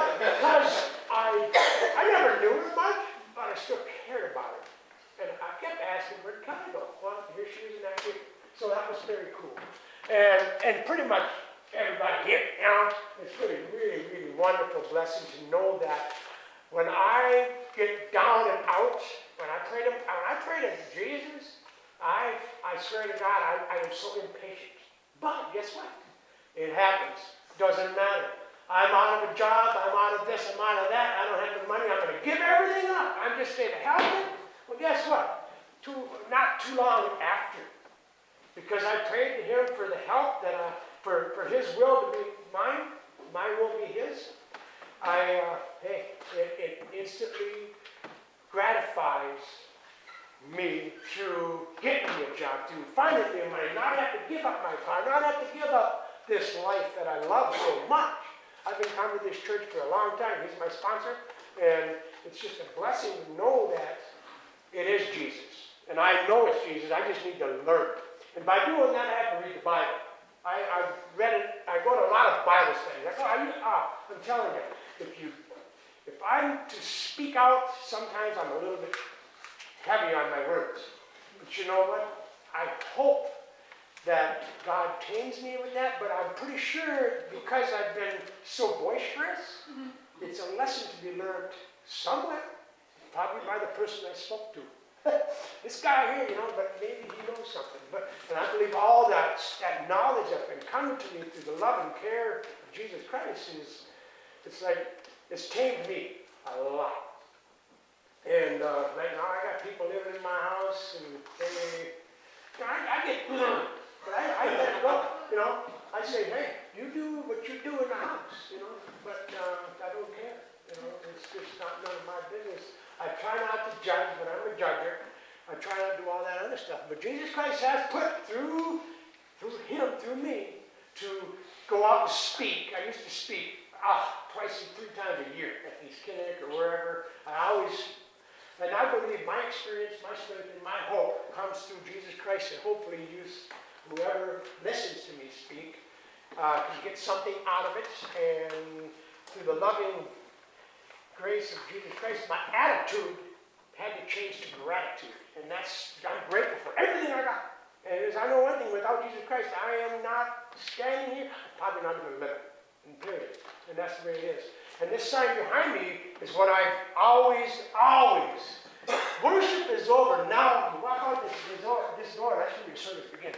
But because I never knew her much, but I still cared about her. And I kept asking, where'd Kelly go? Well, here she is in that picture. So that was very cool. And pretty much everybody here, you know, it's really, really, really wonderful blessing to know that when I get down and out, when I pray to Jesus, I swear to God, I am so impatient. But guess what? It happens. Doesn't matter. I'm out of a job, I'm out of this, I'm out of that, I don't have the money, I'm going to give everything up. I'm just saying, hell with it. Well, guess what? Not too long after, because I prayed to him for the help that for his will to be mine, my will be his. It instantly gratifies me through getting me a job, through finding me money, not have to give up my car, not have to give up this life that I love so much. I've been coming to this church for a long time. He's my sponsor, and it's just a blessing to know that it is Jesus. And I know it's Jesus. I just need to learn. And by doing that, I have to read the Bible. I've read it. I go to a lot of Bible studies. I'm telling you, if I'm to speak out, sometimes I'm a little bit heavy on my words. But you know what? I hope that God tames me with that, but I'm pretty sure because I've been so boisterous, it's a lesson to be learned somewhere, probably by the person I spoke to. This guy here, you know, but maybe he knows something. And I believe all that knowledge that's been coming to me through the love and care of Jesus Christ it's tamed me a lot. And right now I got people living in my house, and I get but I let it go, you know. I say, hey, you do what you do in the house, you know, but I don't care, you know. It's just not none of my business. I try not to judge, but I'm a judger. I try not to do all that other stuff. But Jesus Christ has put through me, to go out and speak. I used to speak twice and 3 times a year at East Kinnick or wherever. And I believe my experience, my strength, and my hope comes through Jesus Christ, and hopefully whoever listens to me speak can get something out of it. And through the loving grace of Jesus Christ, my attitude had to change to gratitude. And I'm grateful for everything I got. And as I know one thing, without Jesus Christ, I am not standing here, probably not even living, in period. And that's the way it is. And this sign behind me is what I've always, worship is over. Now, you walk out this door, that's when your service begins.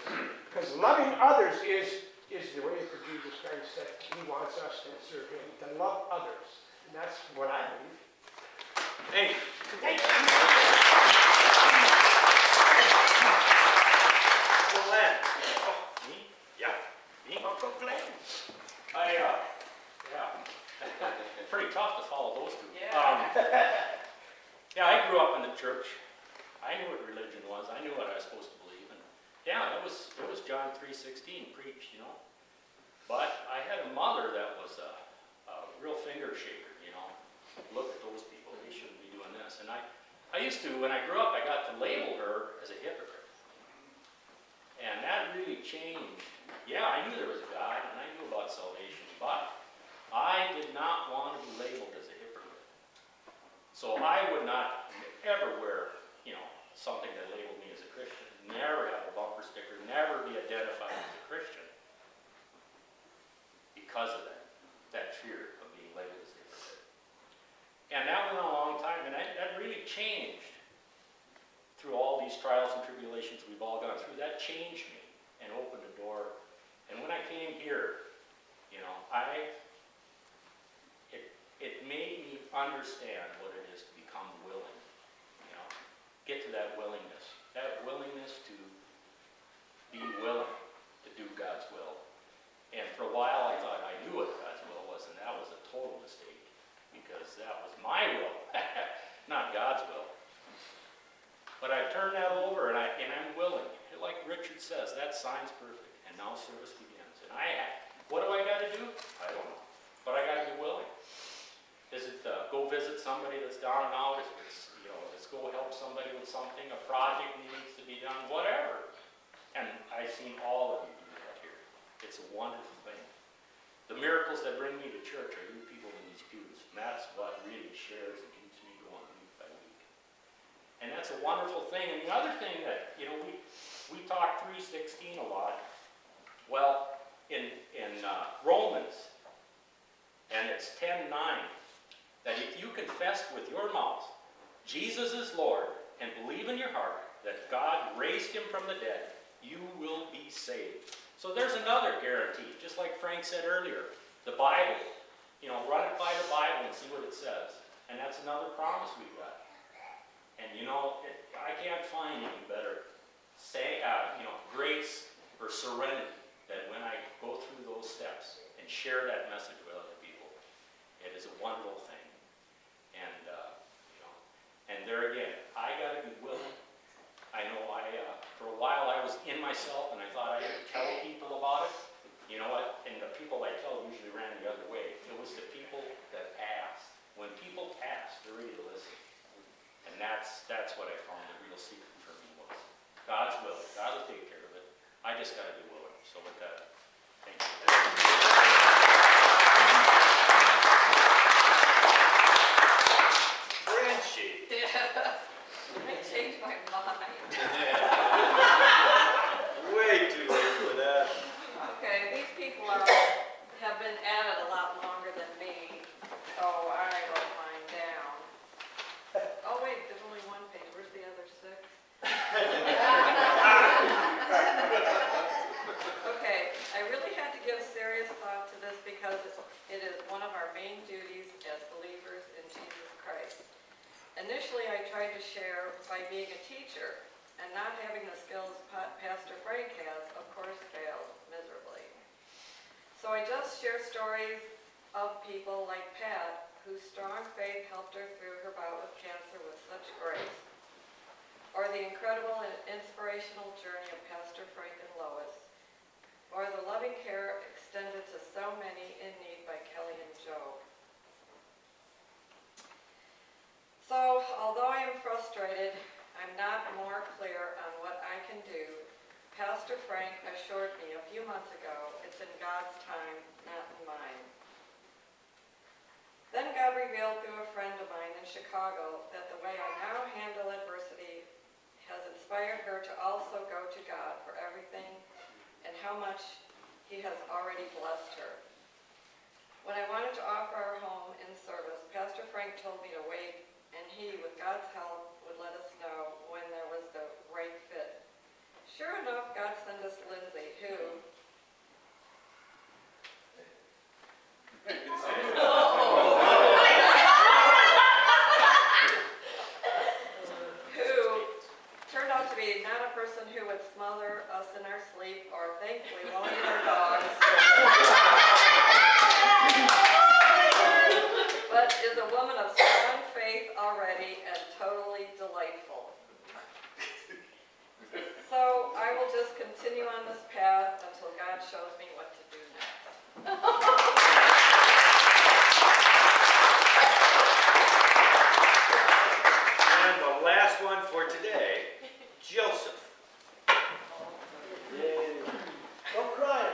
Because loving others is the way for Jesus Christ that he wants us to serve him, to love others. And that's what I believe. Thank you. Thank you. Uncle Glenn. Oh, me? Yeah. Me? Uncle Glenn. Pretty tough to follow those two. Yeah. I grew up in the church. I knew what religion was. I knew what I was supposed to believe. And it was John 3:16 preached, you know. But I had a mother that was a real finger shaker, you know. Look at those people. They shouldn't be doing this. And I used to, when I grew up, I got to label her as a hypocrite. And that really changed. Yeah, I knew there was a God, and I knew about salvation, but I did not want to be labeled as a hypocrite. So I would not ever wear, you know, something that labeled me as a Christian. Never have a bumper sticker, never be identified as a Christian because of that fear of being labeled as a hypocrite. And that went on a long time, and that really changed through all these trials and tribulations we've all gone through. That changed me and opened a door. And when I came here, you know, it made me understand what it is to become willing, you know, get to that willingness to be willing to do God's will. And for a while I thought I knew what God's will was, and that was a total mistake, because that was my will, not God's will. But I turned that over, and I'm willing. Like Richard says, that sign's perfect, and now service begins. And what do I got to do? I don't know, but I got to be willing. Is it go visit somebody that's down and out? Is it, you know, let's go help somebody with something, a project needs to be done, whatever. And I've seen all of you do that here. It's a wonderful thing. The miracles that bring me to church are you people in these pews. And that's what really shares and keeps me going week by week. And that's a wonderful thing. And the other thing that, we talk 3:16 a lot. Well, in Romans, and it's 10:9, that if you confess with your mouth Jesus is Lord and believe in your heart that God raised him from the dead, you will be saved. So there's another guarantee, just like Frank said earlier, the Bible. Run it by the Bible and see what it says. And that's another promise we've got. And I can't find any better grace or serenity than when I go through those steps and share that message with other people. It is a wonderful thing. And there again, I got to be willing. I know for a while I was in myself and I thought I had to tell people about it. You know what? And the people I tell usually ran the other way. It was the people that asked. When people ask, they're ready to listen. And that's what I found the real secret for me was. God's will. God will take care of it. I just got to be willing. So with that, thank you. Frenchie. I changed my mind. Way too late for that. Okay, these people have been at it a lot longer than me, so I wrote mine down. Oh wait, there's only one page. Where's the other 6? Okay, I really had to give serious thought to this because it is one of our main duties as believers in Jesus Christ. Initially, I tried to share by being a teacher, and not having the skills Pastor Frank has, of course, failed miserably. So I just share stories of people like Pat, whose strong faith helped her through her bout with cancer with such grace, or the incredible and inspirational journey of Pastor Frank and Lois, or the loving care extended to so many in need by Kelly and Joe. So, although I am frustrated, I'm not more clear on what I can do. Pastor Frank assured me a few months ago, it's in God's time, not in mine. Then God revealed through a friend of mine in Chicago that the way I now handle adversity has inspired her to also go to God for everything and how much He has already blessed her. When I wanted to offer our home in service, Pastor Frank told me to wait, and he, with God's help, would let us know when there was the right fit. Sure enough, God sent us Lindsay, who turned out to be not a person who would smother us in our sleep or thankfully won't eat our dogs, but is a woman of strong faith already and totally delightful. So I will just continue on this path until God shows me what to do next. And the last one for today, Joseph. Yay. Don't cry.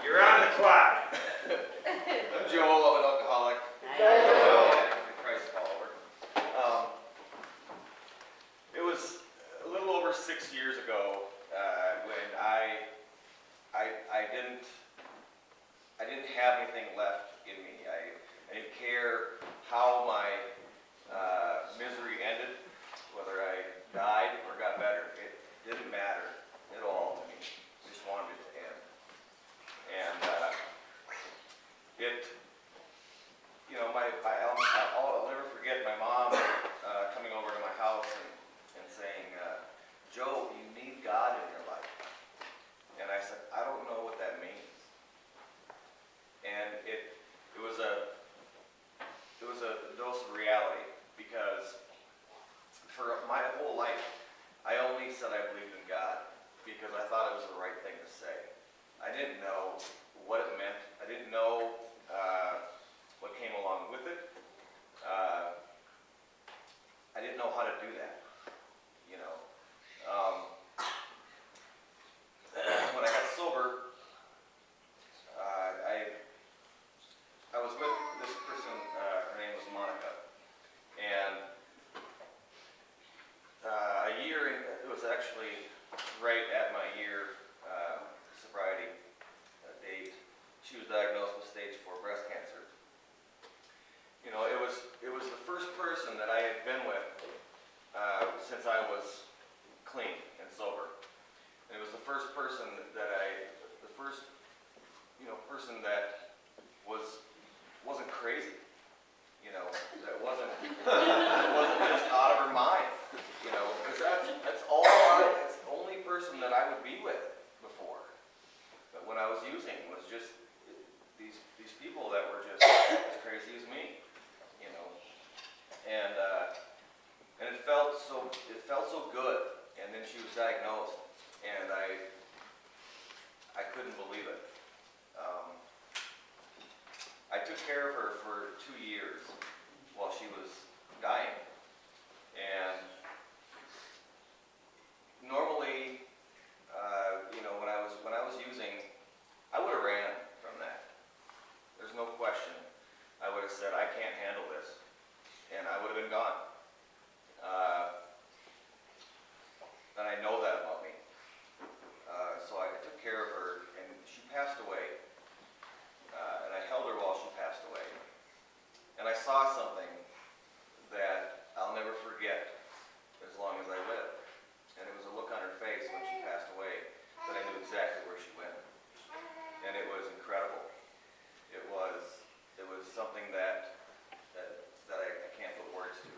You're on the clock. I'm Joel, I'm an alcoholic, Okay. and a Christ follower. It was a little over 6 years ago when I didn't have anything left in me. I didn't care how my misery ended, whether I died or got better. It didn't matter at all to me. I just wanted it to end. And I'll never forget my mom coming over to my house and saying, Joe, you need God in your life. And I said, I don't know what that means. And it was a dose of reality, because for my whole life, I only said I believed in God because I thought it was the right thing to say. I didn't know what it meant. I didn't know what came along with it. I didn't know how to do that, you know. person that wasn't crazy, that wasn't just out of her mind, because that's the only person that I would be with before. But when I was using was just these people that were just as crazy as me, and it felt so good. And then she was diagnosed, and I couldn't believe it. I took care of her for 2 years while she was dying. And normally, when I was using, I would have ran from that. There's no question. I would have said, I can't handle this, and I would have been gone. And I know that about me. So I took care of her, and she passed away. And I held her while she passed away. And I saw something that I'll never forget as long as I live. And it was a look on her face when she passed away that I knew exactly where she went. And it was incredible. It was something that I can't put words to.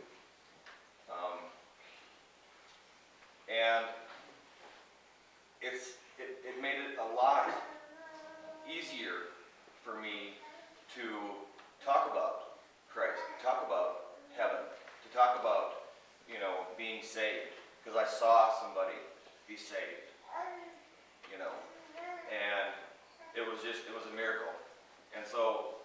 And it made it a lot easier for me to talk about Christ, to talk about heaven, to talk about, being saved, because I saw somebody be saved, and it was a miracle. And so,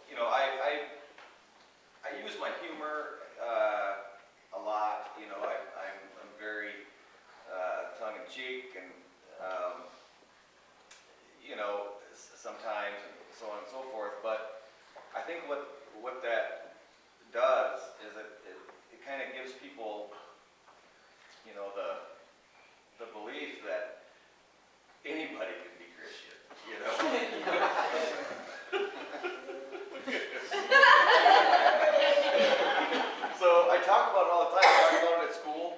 I use my humor a lot. I'm very tongue-in-cheek, and sometimes, and so on and so forth. But I think what that does is it kind of gives people, the belief that anybody can be Christian, So I talk about it all the time. I talk about it at school.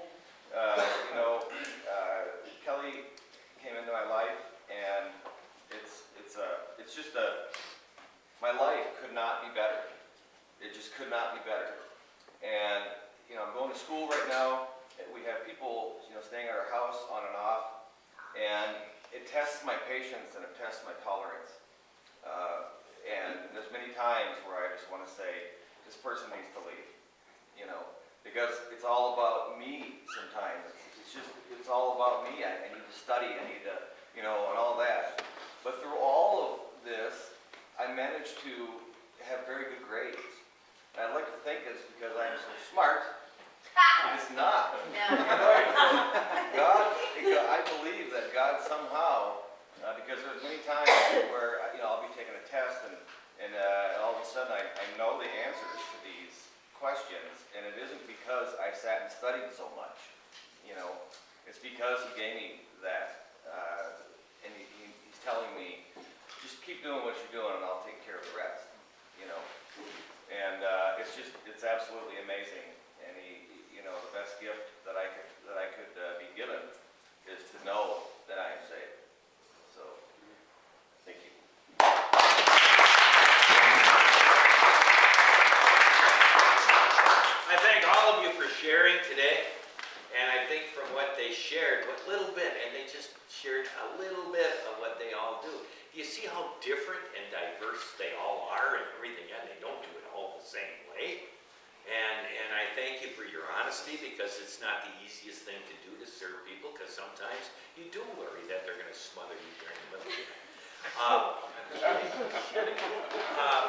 Kelly came into my life, and it's just my life could not be better. It just could not be better. And I'm going to school right now. We have people staying at our house on and off, and it tests my patience and it tests my tolerance. And there's many times where I just want to say, this person needs to leave, because it's all about me sometimes. It's all about me. I need to study. I need to, and all that. But through all of this, I managed to have very good grades. And I'd like to think it's because I'm so smart, but it's not. I believe that God somehow, because there's many times where I'll be taking a test, and all of a sudden I know the answers to these questions, and it isn't because I sat and studied so much. It's because He gave me that, and He's telling me, just keep doing what you're doing, and I'll take care of the rest. And it's absolutely amazing. And the best gift that I could be given is to know that I am saved. So, thank you. I thank all of you for sharing today. And I think from what they shared, what little bit, and they just shared a little bit of what they all do. Do you see how different and diverse they all are and everything? And they don't do it all the same way. And I thank you for your honesty, because it's not the easiest thing to do to serve people, because sometimes you do worry that they're going to smother you during the middle of the night.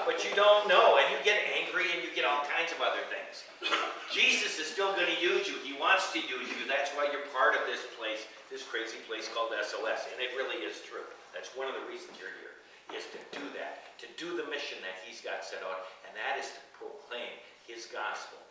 But you don't know, and you get angry, and you get all kinds of other things. Jesus is still going to use you. He wants to use you. That's why you're part of this place, this crazy place called SOS. And it really is true. That's one of the reasons you're here, is to do that, to do the mission that He's got set out, and that is to proclaim His gospel